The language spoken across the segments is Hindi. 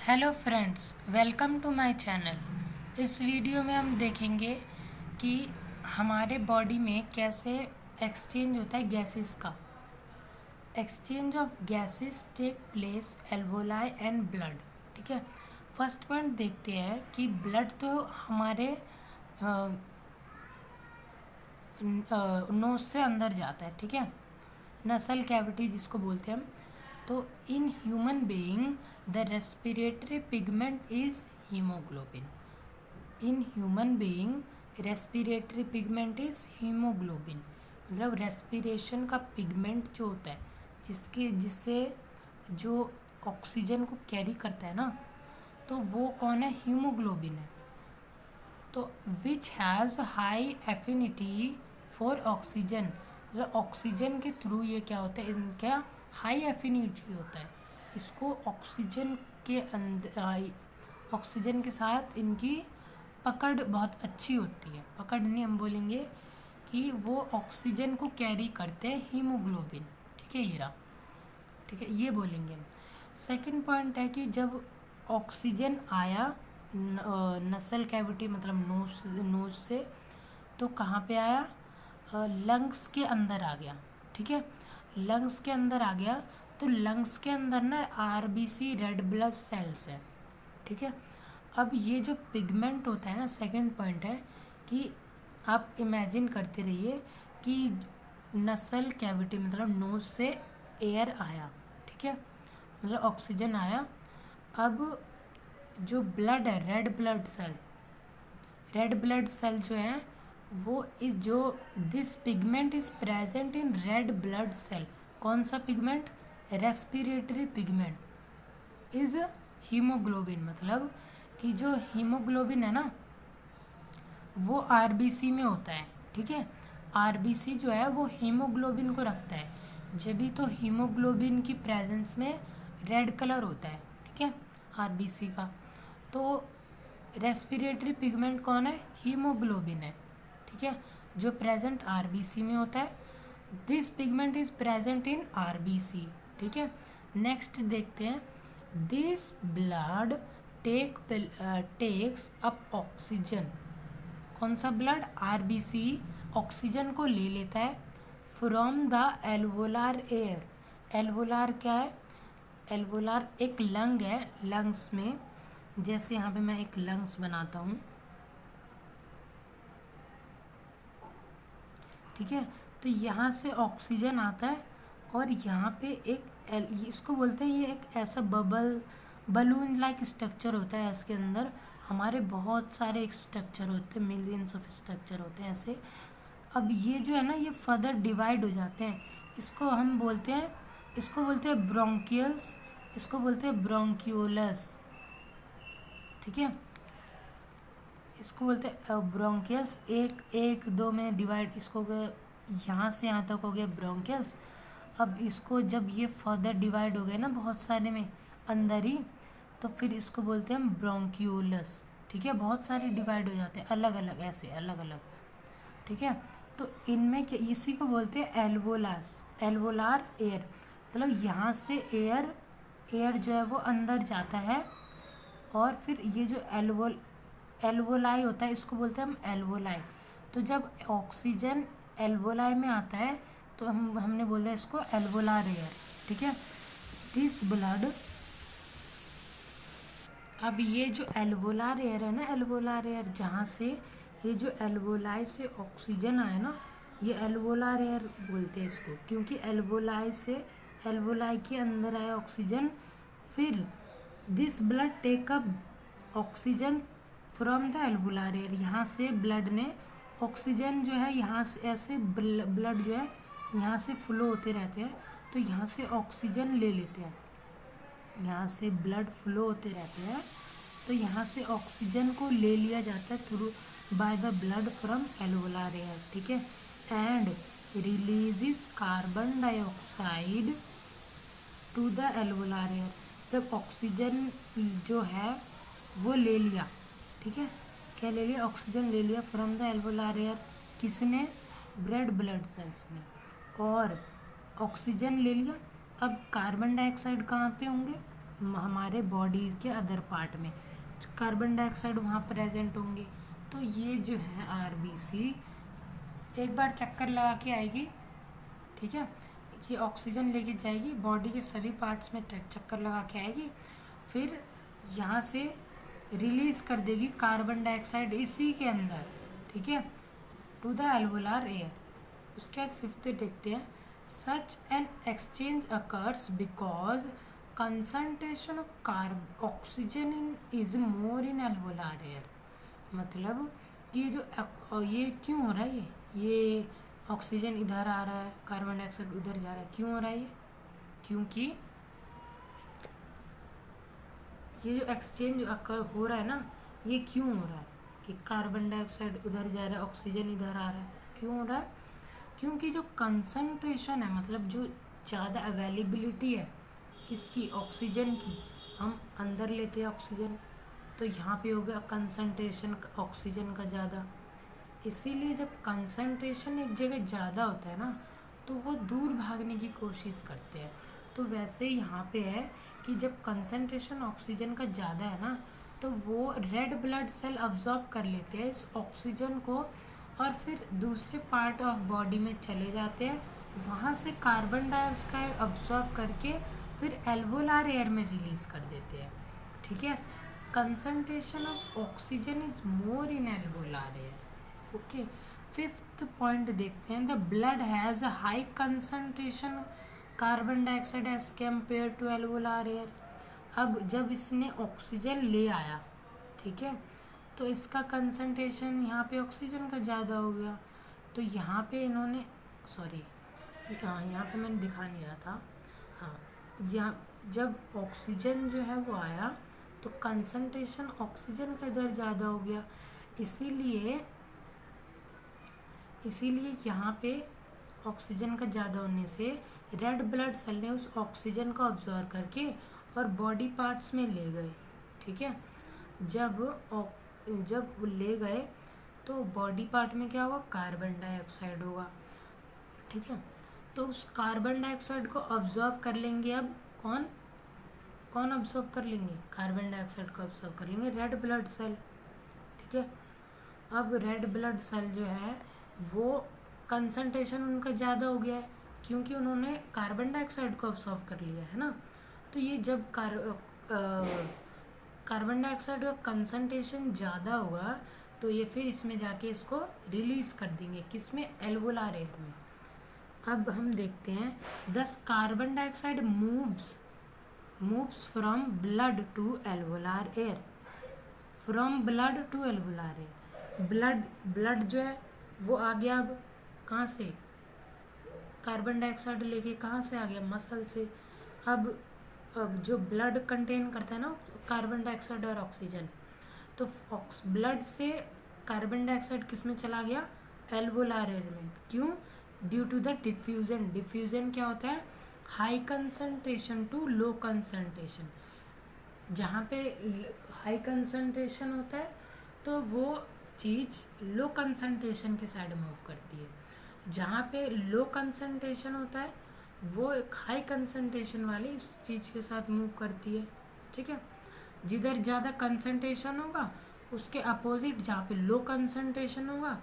Hello friends, welcome to my channel. इस वीडियो में हम देखेंगे कि हमारे बॉडी में कैसे एक्सचेंज होता है गैसेस का। Exchange of gases take place alveoli and blood. ठीक है, फर्स्ट पॉइंट देखते हैं कि ब्लड तो हमारे नोज से अंदर जाता है। ठीक है, नसल कैविटी जिसको बोलते हैं हम। तो in human being the respiratory pigment is haemoglobin. In human being respiratory pigment is haemoglobin. मतलब रेस्पिरेशन का पिगमेंट जो होता है जिससे जो ऑक्सीजन को कैरी करता है ना, तो वो कौन है? हीमोग्लोबिन है। तो which has high affinity for oxygen. मतलब ऑक्सीजन के थ्रू ये क्या होता है, इनका हाई एफिनिटी होता है। इसको ऑक्सीजन के अंदर, ऑक्सीजन के साथ इनकी पकड़ बहुत अच्छी होती है। पकड़ नहीं, हम बोलेंगे कि वो ऑक्सीजन को कैरी करते हैं, हीमोग्लोबिन। ठीक है, ये रहा। ठीक है, ये बोलेंगे हम। सेकंड पॉइंट है कि जब ऑक्सीजन आया नसल कैविटी मतलब नोज से, तो कहाँ पे आया? लंग्स के अंदर आ गया। ठीक है, लंग्स के अंदर आ गया। तो लंग्स के अंदर ना आरबीसी रेड ब्लड सेल्स है। ठीक है, अब ये जो पिगमेंट होता है ना, सेकंड पॉइंट है कि आप इमेजिन करते रहिए कि नसल कैविटी मतलब नोज से एयर आया। ठीक है, मतलब ऑक्सीजन आया। अब जो ब्लड है, रेड ब्लड सेल जो है वो इस जो this pigment is present in red blood cell. कौन सा pigment? Respiratory pigment is haemoglobin. मतलब कि जो हीमोग्लोबिन है ना, वो आरबीसी में होता है। ठीक है, आरबीसी जो है वो हीमोग्लोबिन को रखता है। जब भी तो हीमोग्लोबिन की प्रेजेंस में रेड कलर होता है। ठीक है, आरबीसी का। तो रेस्पिरेटरी पिगमेंट कौन है? हीमोग्लोबिन है। ठीक है, जो प्रेजेंट आरबीसी में होता है। This pigment is present in RBC. ठीक है, नेक्स्ट देखते हैं। This blood takes up oxygen. कौन सा ब्लड? आरबीसी ऑक्सीजन को ले लेता है from the alveolar air. Alveolar क्या है? एल्वोलार एक लंग है। लंग्स में, जैसे यहाँ पे मैं एक लंग्स बनाता हूँ। ठीक है, तो यहाँ से ऑक्सीजन आता है और यहाँ पे इसको बोलते हैं, ये एक ऐसा बलून लाइक स्ट्रक्चर होता है। इसके अंदर हमारे बहुत सारे स्ट्रक्चर होते हैं, मिलियंस ऑफ स्ट्रक्चर होते हैं ऐसे। अब ये जो है ना, ये फर्दर डिवाइड हो जाते हैं। इसको हम बोलते हैं, इसको बोलते हैं ब्रोंकियल्स, इसको बोलते हैं ब्रोंक्यूलस। ठीक है, इसको बोलते हैं ब्रोंकियल्स। एक दो में डिवाइड, इसको यहाँ से यहाँ तक हो गया ब्रोंकियल्स। अब इसको जब ये फर्दर डिवाइड हो गए ना बहुत सारे में अंदर ही, तो फिर इसको बोलते हैं हम ब्रोंक्यूलस। ठीक है, बहुत सारे डिवाइड हो जाते हैं अलग अलग, ऐसे अलग अलग। ठीक है, तो इनमें क्या, इसी को बोलते हैं एल्वोलार एयर। मतलब यहाँ से एयर जो है वो अंदर जाता है, और फिर ये जो एल्वोलाई होता है, इसको बोलते हैं हम एल्वोलाई। तो जब ऑक्सीजन एल्वोलाई में आता है तो हमने बोला इसको एल्वोलार एयर। ठीक है, दिस ब्लड, अब ये जो एल्वोलार एयर है ना, एल्वोलार एयर जहाँ से ये जो एल्वोलाई से ऑक्सीजन आया ना, ये एल्वोलार एयर बोलते हैं इसको, क्योंकि एल्वोलाई के अंदर आया ऑक्सीजन। फिर this blood take up oxygen from the alveolar air. यहाँ से ब्लड ने ऑक्सीजन जो है, यहाँ से ऐसे ब्लड जो है यहाँ से फ्लो होते रहते हैं, तो यहाँ से ऑक्सीजन ले लेते हैं। यहाँ से ब्लड फ्लो होते रहते हैं, तो यहाँ से ऑक्सीजन को ले लिया जाता है through by the blood from alveolar air. ठीक है, and releases carbon dioxide to the alveolar air. जब ऑक्सीजन जो है वो ले लिया, ठीक है, क्या ले लिया? ऑक्सीजन ले लिया फ्रॉम द एल्वोलार एयर। किसने? रेड ब्लड सेल्स ने। और ऑक्सीजन ले लिया। अब कार्बन डाइऑक्साइड कहाँ पे होंगे? हमारे बॉडी के अदर पार्ट में कार्बन डाइऑक्साइड वहाँ प्रेजेंट होंगे। तो ये जो है आरबीसी एक बार चक्कर लगा के आएगी, ठीक है, ये ऑक्सीजन लेके जाएगी बॉडी के सभी पार्ट्स में, चक्कर लगा के आएगी, फिर यहाँ से रिलीज कर देगी कार्बन डाइऑक्साइड इसी के अंदर, ठीक है, टू द एल्वोलार एयर। उसके बाद फिफ्थ देखते हैं, such an exchange occurs because concentration of oxygen is more in alveolar air. मतलब कि ये क्यों हो रहा है, ये ऑक्सीजन इधर आ रहा है, कार्बन डाइऑक्साइड उधर जा रहा है, क्यों हो रहा है ये? क्योंकि ये जो एक्सचेंज हो रहा है ना, ये क्यों हो रहा है कि कार्बन डाइऑक्साइड उधर जा रहा है, ऑक्सीजन इधर आ रहा है, क्यों हो रहा है? क्योंकि जो कंसंट्रेशन है, मतलब जो ज़्यादा अवेलेबिलिटी है किसकी, ऑक्सीजन की, हम अंदर लेते हैं ऑक्सीजन, तो यहाँ पे हो गया कंसंट्रेशन ऑक्सीजन का ज़्यादा। इसीलिए जब कंसंट्रेशन एक जगह ज़्यादा होता है ना, तो वो दूर भागने की कोशिश करते हैं। तो वैसे यहाँ पे है कि जब कंसंट्रेशन ऑक्सीजन का ज़्यादा है ना, तो वो रेड ब्लड सेल अब्जॉर्ब कर लेते हैं इस ऑक्सीजन को, और फिर दूसरे पार्ट ऑफ बॉडी में चले जाते हैं, वहाँ से कार्बन डाइऑक्साइड अब्जॉर्ब करके फिर एल्वोलार एयर में रिलीज कर देते हैं, ठीक है। Concentration of oxygen is more in alveolar air. Okay, fifth point देखते हैं, the blood has a high concentration carbon dioxide as compare to alveolar air. अब जब इसने ऑक्सीजन ले आया, ठीक है, तो इसका कंसंट्रेशन यहाँ पे ऑक्सीजन का ज़्यादा हो गया, तो यहाँ पे इन्होंने यहाँ पे मैंने दिखा नहीं रहा था, हाँ, जब ऑक्सीजन जो है वो आया तो कंसंट्रेशन ऑक्सीजन का इधर ज़्यादा हो गया, इसीलिए यहाँ पे ऑक्सीजन का ज़्यादा होने से रेड ब्लड सेल ने उस ऑक्सीजन को ऑब्जर्व करके और बॉडी पार्ट्स में ले गए, ठीक है। जब वो ले गए तो बॉडी पार्ट में क्या होगा, कार्बन डाइऑक्साइड होगा, ठीक है। तो उस कार्बन डाइऑक्साइड को ऑब्जर्व कर लेंगे, अब कौन ऑब्जर्व कर लेंगे, कार्बन डाइऑक्साइड को ऑब्जर्व कर लेंगे रेड ब्लड सेल, ठीक है। अब रेड ब्लड सेल जो है वो कंसंट्रेशन उनका ज़्यादा हो गया है, क्योंकि उन्होंने कार्बन डाइऑक्साइड को ऑब्जर्व कर लिया है ना। तो ये जब कार्बन डाइऑक्साइड का कंसंट्रेशन ज़्यादा होगा, तो ये फिर इसमें जाके इसको रिलीज़ कर देंगे, किसमें, एल्वोलार एयर में। अब हम देखते हैं, thus carbon dioxide moves from blood to alveolar air, from blood to alveolar air. Blood जो है वो आ गया, अब कहाँ से, कार्बन डाइऑक्साइड लेके कहाँ से आ गया, मसल से। अब जो ब्लड कंटेन करता है ना कार्बन डाइऑक्साइड और ऑक्सीजन, तो ब्लड से कार्बन डाइऑक्साइड किस में चला गया, एल्वोलार एयर में। क्यों, ड्यू टू द डिफ्यूजन क्या होता है, high concentration to low concentration. जहाँ पे हाई कंसंट्रेशन होता है तो वो चीज़ लो कंसंट्रेशन की साइड मूव करती है, जहाँ पे लो कंसंट्रेशन होता है वो एक हाई कंसंट्रेशन वाली उस चीज़ के साथ मूव करती है, ठीक है। जिधर ज़्यादा कंसंट्रेशन होगा उसके अपोजिट जहाँ पे लो कंसंट्रेशन होगा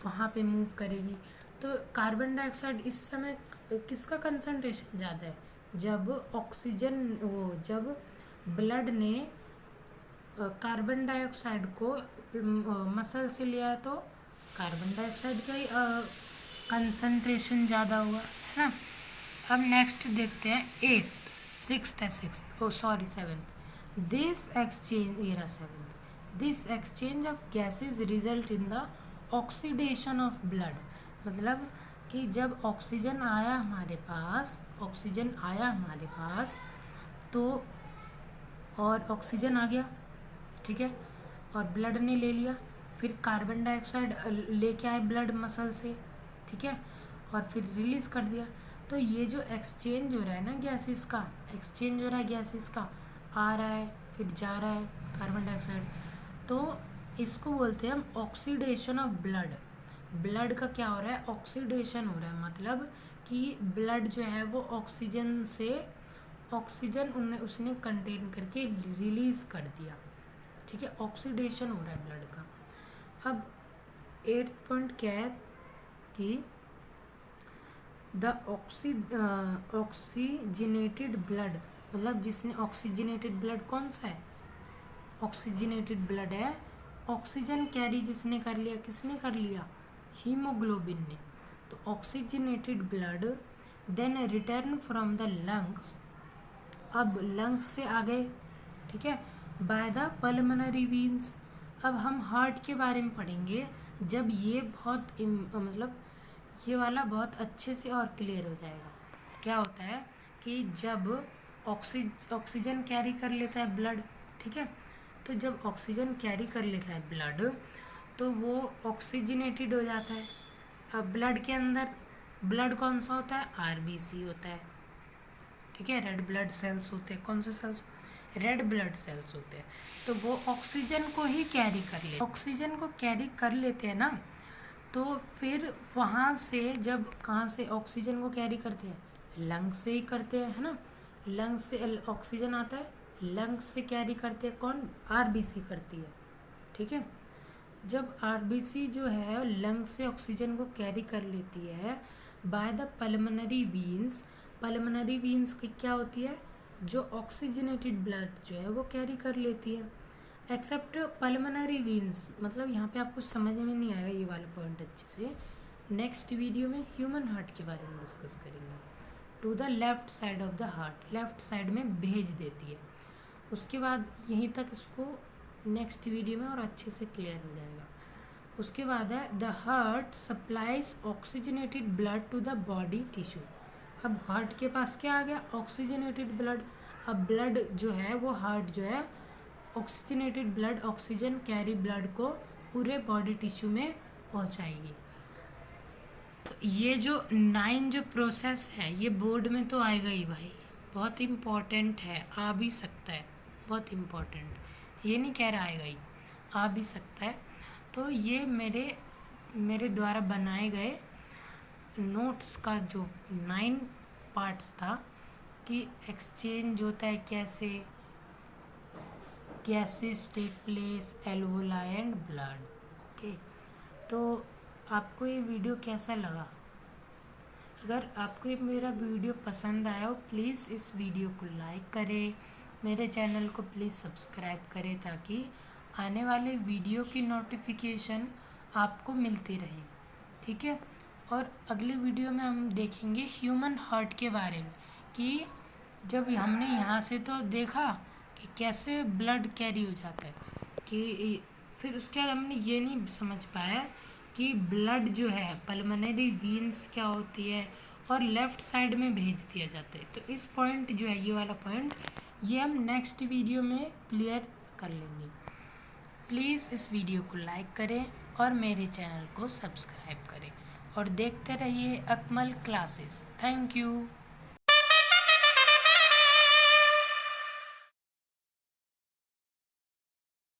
वहाँ पे मूव करेगी। तो कार्बन डाइऑक्साइड इस समय किसका कंसंट्रेशन ज़्यादा है, जब ब्लड ने कार्बन डाइऑक्साइड को मसल से लिया तो कार्बन डाइऑक्साइड का कंसंट्रेशन ज़्यादा हुआ, है ना। अब नेक्स्ट देखते हैं this exchange of gases result in the oxidation of blood. मतलब कि जब ऑक्सीजन आया हमारे पास तो और ऑक्सीजन आ गया, ठीक है, और ब्लड ने ले लिया, फिर कार्बन डाइऑक्साइड लेके आए ब्लड मसल से, ठीक है, और फिर रिलीज़ कर दिया। तो ये जो एक्सचेंज हो रहा है ना गैसेस का, आ रहा है फिर जा रहा है कार्बन डाइऑक्साइड, तो इसको बोलते हैं हम ऑक्सीडेशन ऑफ ब्लड का क्या हो रहा है, ऑक्सीडेशन हो रहा है। मतलब कि ब्लड जो है वो ऑक्सीजन से ऑक्सीजन उसने कंटेन करके रिलीज कर दिया, ठीक है, ऑक्सीडेशन हो रहा है ब्लड का। अब 8th पॉइंट क्या है कि द ऑक्सीजनेटेड ब्लड, मतलब जिसने ऑक्सीजनेटेड ब्लड कौन सा है, ऑक्सीजनेटेड ब्लड है, ऑक्सीजन कैरी जिसने कर लिया, किसने कर लिया, हीमोग्लोबिन ने। तो oxygenated blood then return from the lungs, अब लंग्स से आ गए, ठीक है, बाय द पल्मोनरी वीन्स। अब हम हार्ट के बारे में पढ़ेंगे जब ये बहुत मतलब ये वाला बहुत अच्छे से और क्लियर हो जाएगा। क्या होता है कि जब ऑक्सीजन कैरी कर लेता है ब्लड, ठीक है, तो जब ऑक्सीजन कैरी कर लेता है ब्लड तो वो ऑक्सीजनेटेड हो जाता है। अब ब्लड के अंदर ब्लड कौन सा होता है, आरबीसी होता है, ठीक है, रेड ब्लड सेल्स होते हैं। कौन से सेल्स, रेड ब्लड सेल्स होते हैं। तो वो ऑक्सीजन को ही कैरी कर लेते, ऑक्सीजन को कैरी कर लेते हैं ना, तो फिर वहाँ से जब कहाँ से ऑक्सीजन को कैरी करते हैं, लंग्स से ही करते हैं, है ना, लंग्स से ऑक्सीजन आता है, लंग्स से कैरी करते हैं कौन, आरबीसी करती है, ठीक है। जब आरबीसी जो है लंग्स से ऑक्सीजन को कैरी कर लेती है by the pulmonary veins, pulmonary veins की क्या होती है, जो ऑक्सीजनेटेड ब्लड जो है वो कैरी कर लेती है, एक्सेप्ट पल्मोनरी वीन्स। मतलब यहाँ पे आपको समझ में नहीं आएगा ये वाला पॉइंट अच्छे से, नेक्स्ट वीडियो में ह्यूमन हार्ट के बारे में डिस्कस करेंगे। To the left side of the heart, left side में भेज देती है। उसके बाद यहीं तक इसको नेक्स्ट वीडियो में और अच्छे से क्लियर हो जाएगा। उसके बाद है the heart supplies oxygenated blood to the body tissue. अब हार्ट के पास क्या आ गया, ऑक्सीजनेटेड ब्लड। अब ब्लड जो है वो हार्ट जो है oxygenated blood, oxygen carry blood को पूरे बॉडी टिश्यू में पहुंचाएगी। तो ये जो 9 जो प्रोसेस है ये बोर्ड में तो आएगा ही भाई, बहुत इम्पॉर्टेंट है, आ भी सकता है, बहुत इम्पॉर्टेंट, ये नहीं कह रहा आएगा ही, आ भी सकता है। तो ये मेरे द्वारा बनाए गए नोट्स का जो 9 पार्ट्स था कि एक्सचेंज होता है कैसे, gases take place, alveoli and blood. Okay, तो आपको ये वीडियो कैसा लगा? अगर आपको ये मेरा वीडियो पसंद आया हो प्लीज़ इस वीडियो को लाइक करें, मेरे चैनल को प्लीज़ सब्सक्राइब करें ताकि आने वाले वीडियो की नोटिफिकेशन आपको मिलती रहे, ठीक है। और अगले वीडियो में हम देखेंगे ह्यूमन हार्ट के बारे में कि जब हमने यहाँ से तो देखा कि कैसे ब्लड कैरी हो जाता है, कि फिर उसके बाद हमने ये नहीं समझ पाया कि ब्लड जो है पल्मोनरी वीन्स क्या होती है और लेफ़्ट साइड में भेज दिया जाता है। तो इस पॉइंट जो है ये वाला पॉइंट ये हम नेक्स्ट वीडियो में क्लियर कर लेंगे। प्लीज़ इस वीडियो को लाइक करें और मेरे चैनल को सब्सक्राइब करें और देखते रहिए अकमल क्लासेस। Thank you.